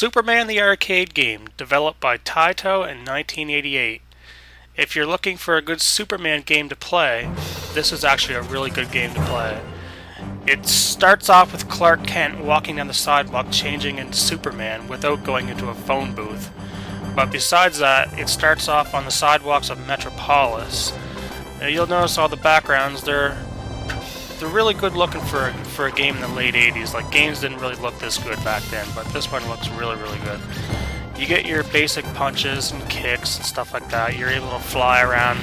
Superman the Arcade Game, developed by Taito in 1988. If you're looking for a good Superman game to play, this is actually a really good game to play. It starts off with Clark Kent walking down the sidewalk changing into Superman without going into a phone booth. But besides that, it starts off on the sidewalks of Metropolis. Now, you'll notice all the backgrounds, they're really good looking for a game in the late 80s. Like, games didn't really look this good back then, but this one looks really, really good. You get your basic punches and kicks and stuff like that. You're able to fly around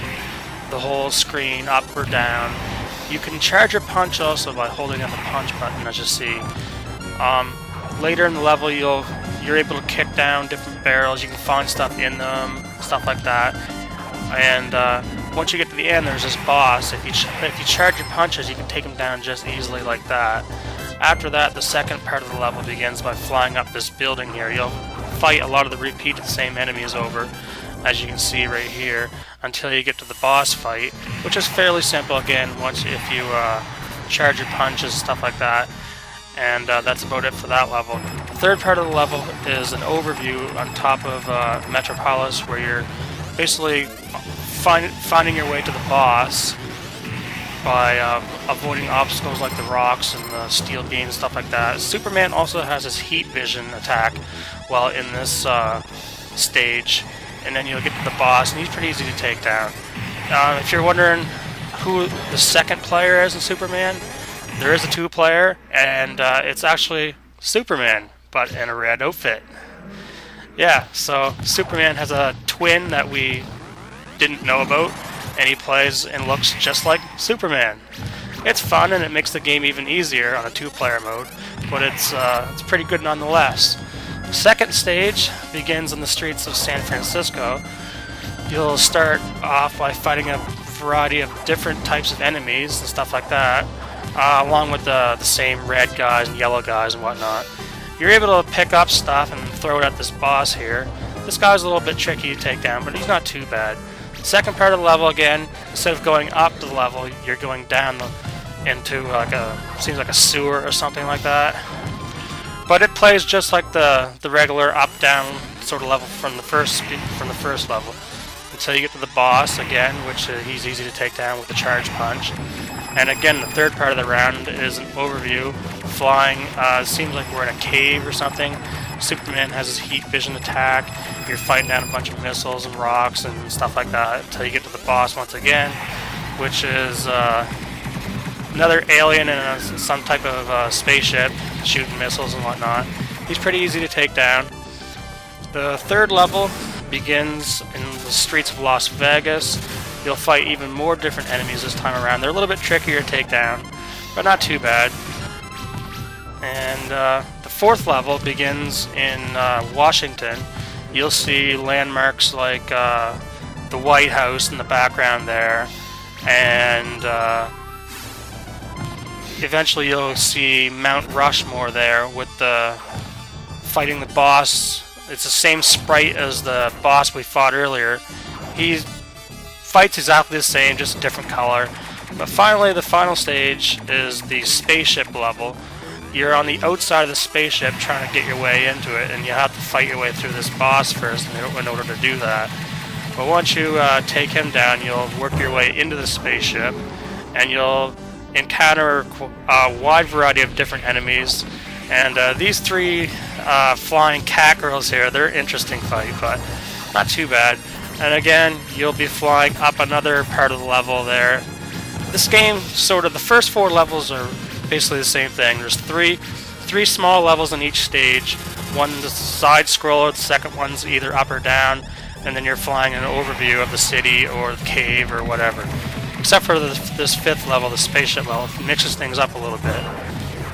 the whole screen, up or down. You can charge your punch also by holding down the punch button, as you see. Later in the level, you're able to kick down different barrels. You can find stuff in them, stuff like that. And once you get to the end, there's this boss. If you charge your punches, you can take him down just easily like that. After that, the second part of the level begins by flying up this building here. You'll fight a lot of the repeated same enemies over, as you can see right here, until you get to the boss fight, which is fairly simple again if you charge your punches, stuff like that. And that's about it for that level. The third part of the level is an overview on top of Metropolis, where you're basically finding your way to the boss by avoiding obstacles like the rocks and the steel beams and stuff like that. Superman also has his heat vision attack while in this stage, and then you'll get to the boss, and he's pretty easy to take down. If you're wondering who the second player is in Superman, there is a two-player, and it's actually Superman, but in a red outfit. Yeah, so Superman has a twin that we didn't know about, and he plays and looks just like Superman. It's fun, and it makes the game even easier on a two-player mode, but it's pretty good nonetheless. The second stage begins in the streets of San Francisco. You'll start off by fighting a variety of different types of enemies and stuff like that, along with the same red guys and yellow guys and whatnot. You're able to pick up stuff and throw it at this boss here. This guy's a little bit tricky to take down, but he's not too bad. The second part of the level, again, instead of going up the level, you're going down into seems like a sewer or something like that. But it plays just like the regular up-down sort of level from the first level, until you get to the boss again, which he's easy to take down with the charge punch. And again, the third part of the round is an overview, flying. Seems like we're in a cave or something. Superman has his heat vision attack. You're fighting down a bunch of missiles and rocks and stuff like that until you get to the boss once again, which is another alien in some type of spaceship shooting missiles and whatnot. He's pretty easy to take down. The third level begins in the streets of Las Vegas. You'll fight even more different enemies this time around. They're a little bit trickier to take down, but not too bad. And the fourth level begins in Washington. You'll see landmarks like the White House in the background there, and eventually you'll see Mount Rushmore there with fighting the boss. It's the same sprite as the boss we fought earlier. He fights exactly the same, just a different color. But finally, the final stage is the spaceship level. You're on the outside of the spaceship trying to get your way into it, and you have to fight your way through this boss first in order to do that. But once you take him down, you'll work your way into the spaceship, and you'll encounter a wide variety of different enemies. And these three flying cat girls here, they're an interesting fight, but not too bad. And again, you'll be flying up another part of the level there. This game, the first four levels are basically the same thing. There's three small levels in each stage. One's a side scroller, the second one's either up or down, and then you're flying an overview of the city or the cave or whatever. Except for this fifth level, the spaceship level, it mixes things up a little bit.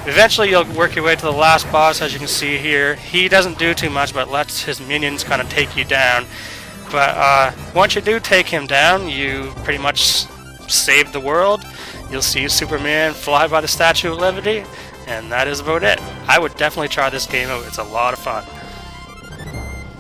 Eventually you'll work your way to the last boss, as you can see here. He doesn't do too much, but lets his minions kind of take you down. But once you do take him down, you pretty much save the world. You'll see Superman fly by the Statue of Liberty, and that is about it. I would definitely try this game out. It's a lot of fun.